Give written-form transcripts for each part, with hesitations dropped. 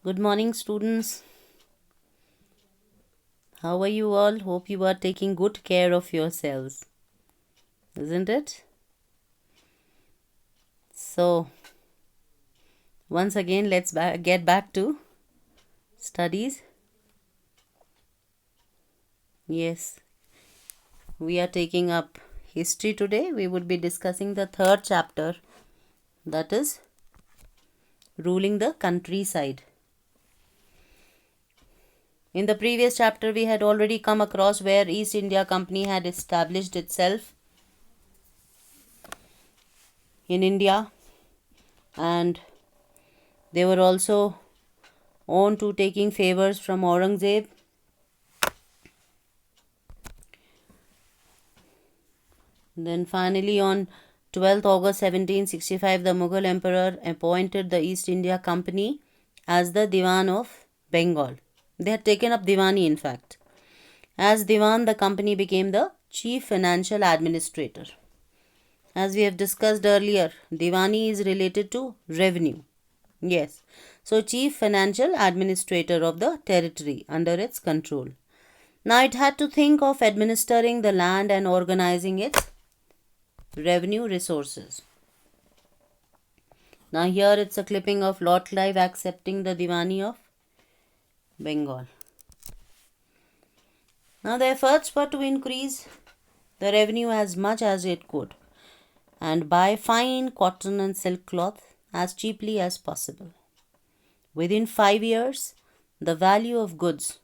Good morning, students. How are you all? Hope you are taking good care of yourselves, isn't it? So, once again, let's get back to studies. Yes, we are taking up history today. We would be discussing the third chapter, that is ruling the countryside. In the previous chapter, we had already come across where East India Company had established itself in India, and they were also on to taking favors from Aurangzeb. Then finally on 12th August 1765, the Mughal emperor appointed the East India Company as the Diwan of Bengal. They had taken up Diwani, in fact. As Diwan, the company became the chief financial administrator. As we have discussed earlier, Diwani is related to revenue. Yes. So, chief financial administrator of the territory under its control. Now, it had to think of administering the land and organizing its revenue resources. Now, here it's a clipping of Lord Clive accepting the Diwani of Bengal. Now, the efforts were to increase the revenue as much as it could and buy fine cotton and silk cloth as cheaply as possible. Within 5 years, the value of goods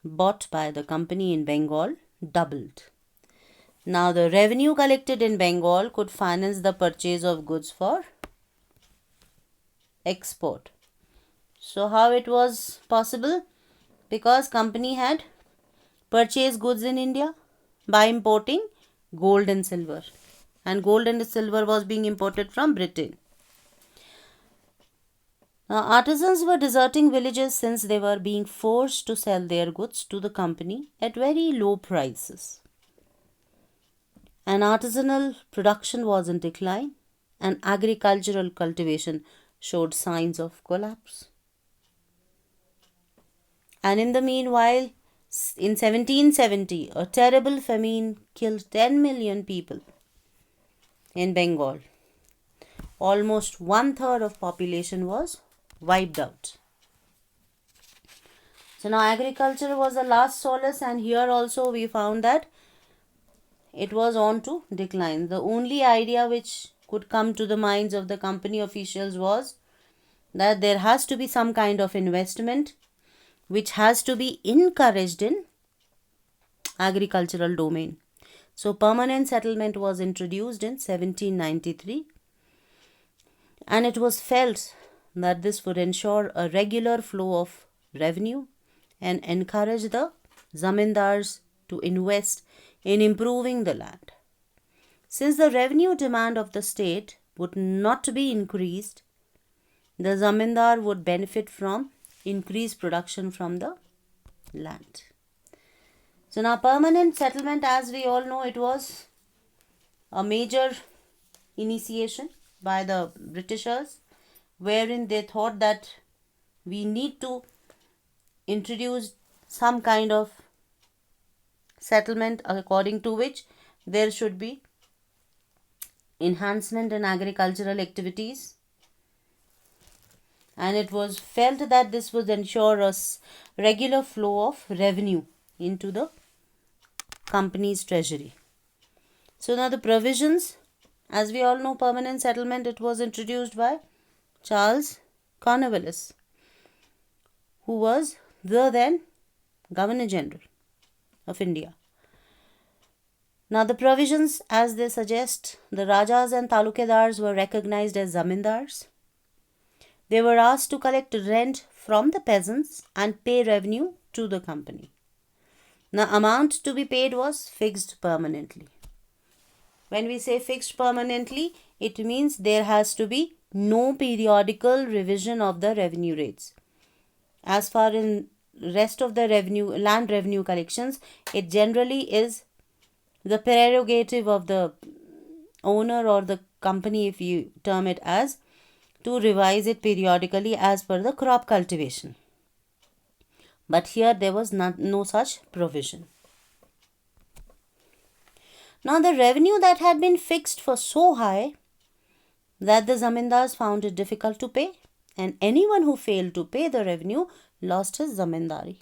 bought by the company in Bengal doubled. Now, the revenue collected in Bengal could finance the purchase of goods for export. So, how it was possible? Because company had purchased goods in India by importing gold and silver, and gold and silver was being imported from Britain. Now, artisans were deserting villages since they were being forced to sell their goods to the company at very low prices. And artisanal production was in decline, and agricultural cultivation showed signs of collapse. And in the meanwhile, in 1770, a terrible famine killed 10 million people in Bengal. Almost 1/3 of population was wiped out. So now agriculture was the last solace, and here also we found that it was on to decline. The only idea which could come to the minds of the company officials was that there has to be some kind of investment which has to be encouraged in agricultural domain. So permanent settlement was introduced in 1793, and it was felt that this would ensure a regular flow of revenue and encourage the zamindars to invest in improving the land. Since the revenue demand of the state would not be increased, the zamindar would benefit from increased production from the land. So now permanent settlement, as we all know, it was a major initiation by the Britishers, wherein they thought that we need to introduce some kind of settlement according to which there should be enhancement in agricultural activities, and it was felt that this would ensure a regular flow of revenue into the company's treasury. So now the provisions, as we all know, permanent settlement, it was introduced by Charles Cornwallis, who was the then Governor General of India. Now the provisions, as they suggest, the Rajas and Talukadars were recognized as zamindars. They were asked to collect rent from the peasants and pay revenue to the company. The amount to be paid was fixed permanently. When we say fixed permanently, it means there has to be no periodical revision of the revenue rates. As far in rest of the land revenue collections, it generally is the prerogative of the owner or the company, if you term it as, to revise it periodically as per the crop cultivation. But here there was no such provision. Now the revenue that had been fixed was so high that the zamindars found it difficult to pay, and anyone who failed to pay the revenue lost his zamindari.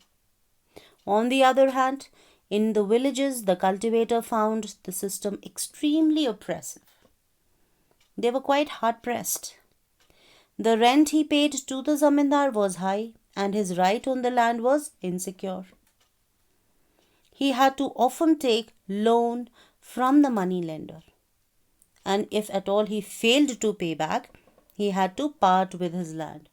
On the other hand, in the villages, the cultivator found the system extremely oppressive. They were quite hard pressed. The rent he paid to the zamindar was high, and his right on the land was insecure. He had to often take loan from the money lender, and if at all he failed to pay back, he had to part with his land.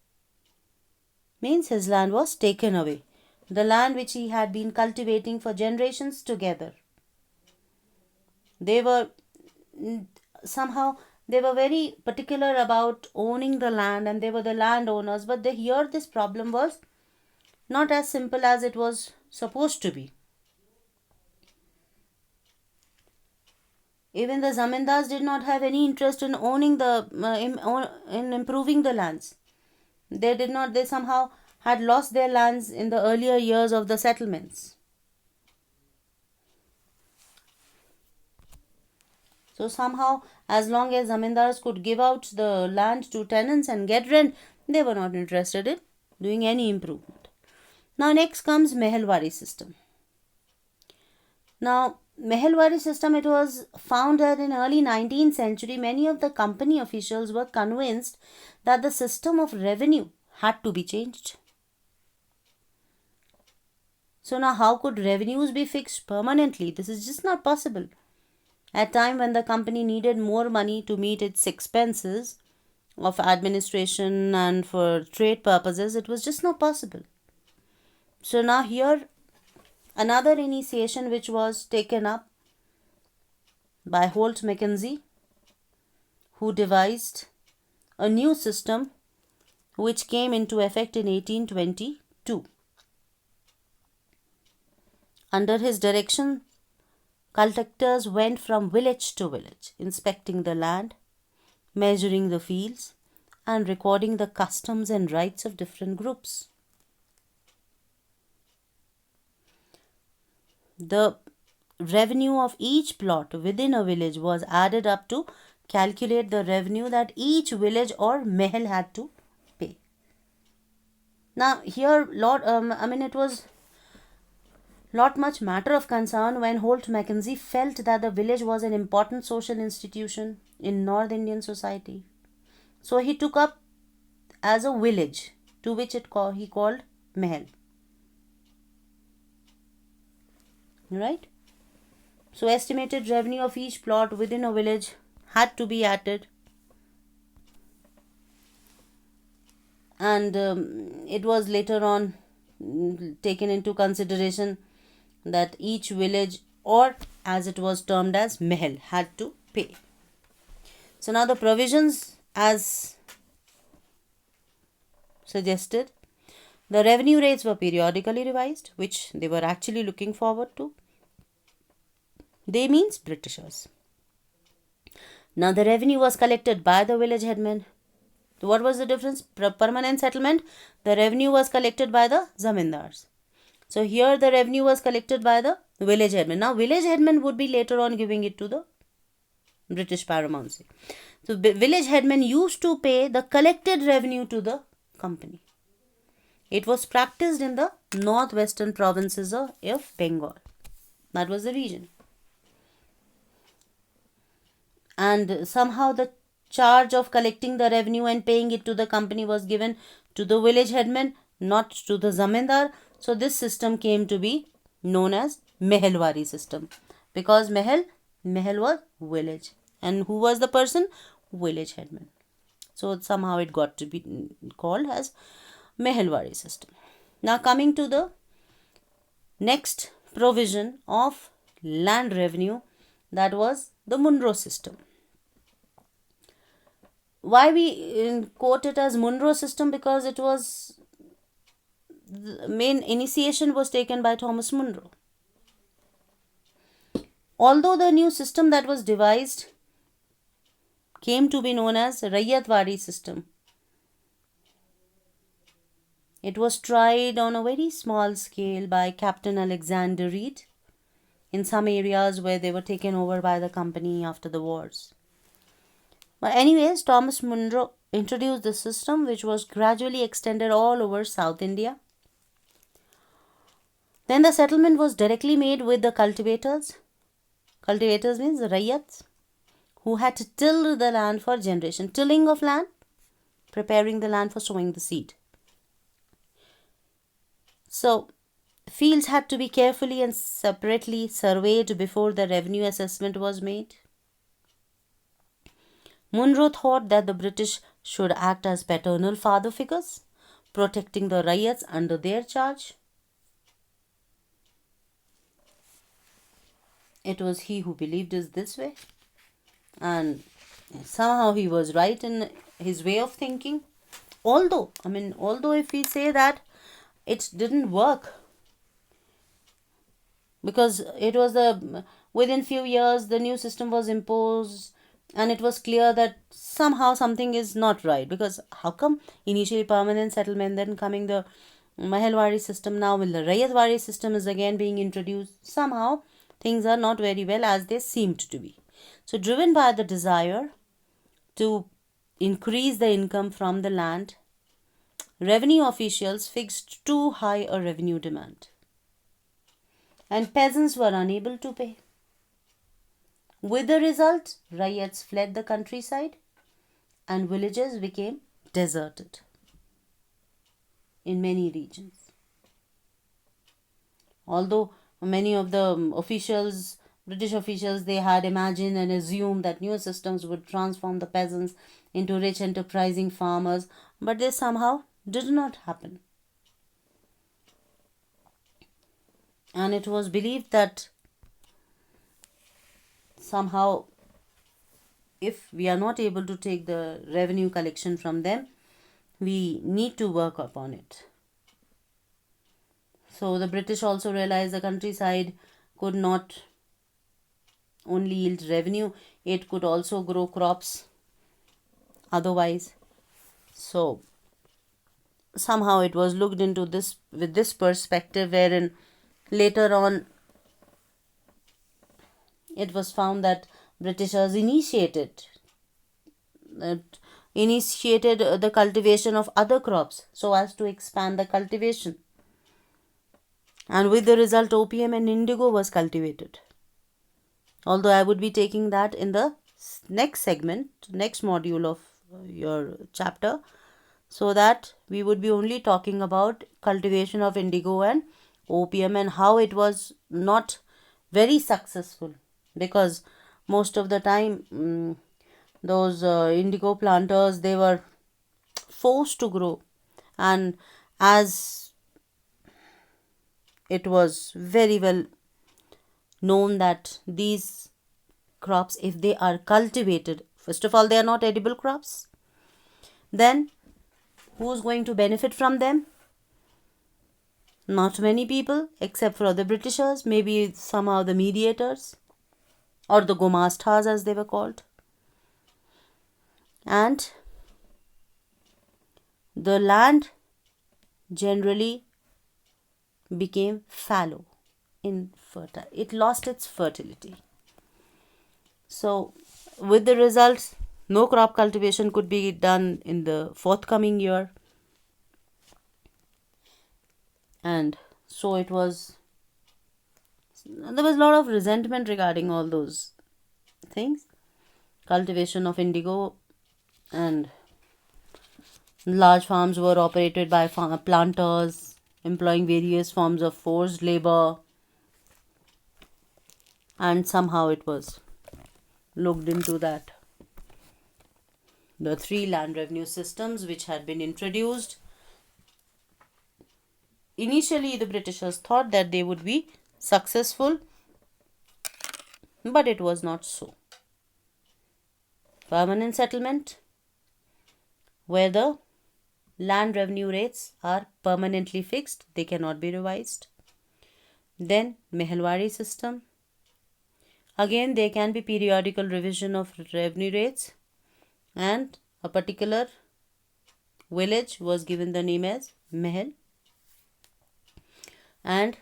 Means his land was taken away, the land which he had been cultivating for generations together. They were somehow they were very particular about owning the land, and they were the landowners, but here this problem was not as simple as it was supposed to be. Even the zamindars did not have any interest in owning in improving the lands. They somehow had lost their lands in the earlier years of the settlements. So somehow, as long as zamindars could give out the land to tenants and get rent, they were not interested in doing any improvement. Now next comes Mehelwari system. Now Mehelwari system, it was found that in early 19th century, many of the company officials were convinced that the system of revenue had to be changed. So now how could revenues be fixed permanently? This is just not possible. At time when the company needed more money to meet its expenses of administration and for trade purposes, it was just not possible. So now here another initiation which was taken up by Holt Mackenzie, who devised a new system which came into effect in 1822. Under his direction, collectors went from village to village, inspecting the land, measuring the fields, and recording the customs and rights of different groups. The revenue of each plot within a village was added up to calculate the revenue that each village or mahal had to pay. Now here, it was not much matter of concern when Holt Mackenzie felt that the village was an important social institution in North Indian society. So he took up as a village, to which he called mahal. Right? So estimated revenue of each plot within a village had to be added, and it was later on taken into consideration that each village, or as it was termed as mahal, had to pay. So now the provisions as suggested, the revenue rates were periodically revised, which they were actually looking forward to. They means Britishers. Now the revenue was collected by the village headman. What was the difference? Permanent settlement, the revenue was collected by the zamindars. So here the revenue was collected by the village headman. Now village headman would be later on giving it to the British paramountcy. So village headman used to pay the collected revenue to the company. It was practiced in the northwestern provinces of Bengal. That was the region. And somehow the charge of collecting the revenue and paying it to the company was given to the village headman, not to the zamindar. So this system came to be known as Mehelwari system, because Mahal was village, and who was the person? Village headman. So somehow it got to be called as Mehelwari system. Now coming to the next provision of land revenue, that was the Munro system. Why we quote it as Munro system? Because it was, the main initiation was taken by Thomas Munro. Although the new system that was devised came to be known as Raiyatwari system, It was tried on a very small scale by Captain Alexander Reed in some areas where they were taken over by the company after the wars. But anyways, Thomas Munro introduced the system, which was gradually extended all over South India. Then the settlement was directly made with the cultivators. Cultivators means Rayyats, who had to till the land for generation. Tilling of land, preparing the land for sowing the seed. So, fields had to be carefully and separately surveyed before the revenue assessment was made. Munro thought that the British should act as paternal father figures, protecting the Rayyats under their charge. It was he who believed it this way, and somehow he was right in his way of thinking. Although if we say that it didn't work, because it was within few years the new system was imposed, and it was clear that somehow something is not right. Because how come initially permanent settlement, then coming the Mahalwari system, now the Rayyatwari system is again being introduced? Somehow things are not very well as they seemed to be. So, driven by the desire to increase the income from the land, revenue officials fixed too high a revenue demand, and peasants were unable to pay. With the result, Rayyats fled the countryside and villages became deserted in many regions. Although many of the British officials, they had imagined and assumed that new systems would transform the peasants into rich, enterprising farmers, but this somehow did not happen. And it was believed that somehow, if we are not able to take the revenue collection from them, we need to work upon it. So the British also realized the countryside could not only yield revenue, it could also grow crops otherwise. So somehow it was looked into this with this perspective, wherein later on it was found that Britishers initiated the cultivation of other crops so as to expand the cultivation, and with the result opium and indigo was cultivated. Although I would be taking that in the next segment, next module of your chapter, so that we would be only talking about cultivation of indigo and opium and how it was not very successful, because most of the time those indigo planters, they were forced to grow, and as it was very well known that these crops, if they are cultivated, first of all, they are not edible crops. Then who's going to benefit from them? Not many people, except for the Britishers, maybe somehow the mediators or the Gomastas as they were called. And the land generally became fallow, infertile. It lost its fertility. So with the results, no crop cultivation could be done in the forthcoming year. And so there was a lot of resentment regarding all those things. Cultivation of indigo, and large farms were operated by planters employing various forms of forced labor, and somehow it was looked into that the 3 land revenue systems which had been introduced, initially the Britishers thought that they would be successful, but it was not so. Permanent settlement, where the land revenue rates are permanently fixed, they cannot be revised. Then Mahalwari system, again there can be periodical revision of revenue rates, and a particular village was given the name as Mahal. And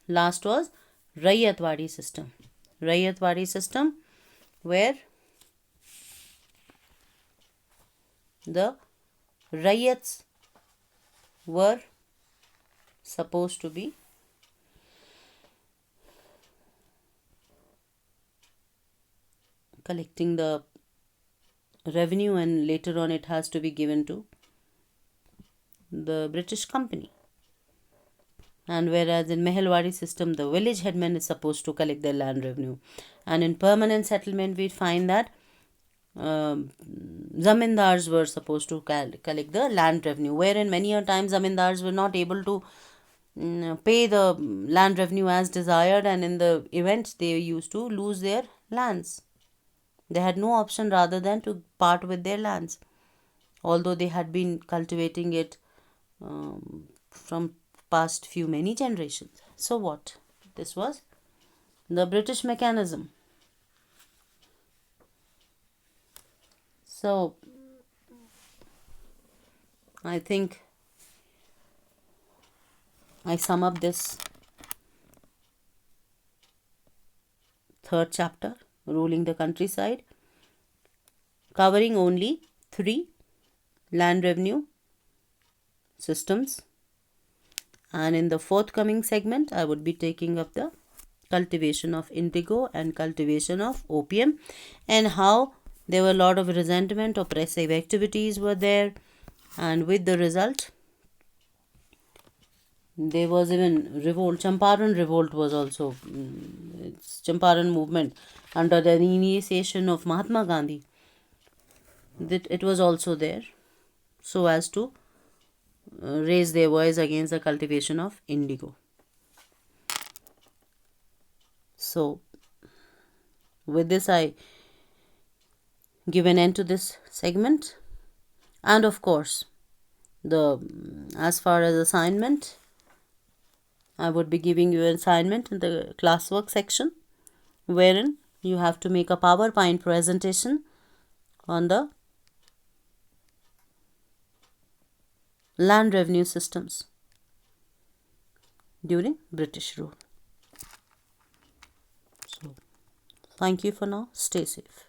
last was Raiyatwadi system. Raiyatwadi system, where the Raiyats were supposed to be collecting the revenue, and later on it has to be given to the British company. And whereas in Mehalwadi system, the village headman is supposed to collect the land revenue. And in permanent settlement, we find that zamindars were supposed to collect the land revenue, wherein many a times zamindars were not able to pay the land revenue as desired, and in the event they used to lose their lands. They had no option rather than to part with their lands, although they had been cultivating it from past few many generations. So what? This was the British mechanism. So I think I sum up this third chapter, ruling the countryside, covering only 3 land revenue systems. And in the forthcoming segment, I would be taking up the cultivation of indigo and cultivation of opium, and how there were a lot of resentment, oppressive activities were there, and with the result, there was even revolt. Champaran revolt was also, Champaran movement under the initiation of Mahatma Gandhi. That it was also there, so as to raise their voice against the cultivation of indigo. So, with this, I give an end to this segment. And of course, as far as assignment, I would be giving you an assignment in the classwork section, wherein you have to make a PowerPoint presentation on the land revenue systems during British rule. So, thank you for now. Stay safe.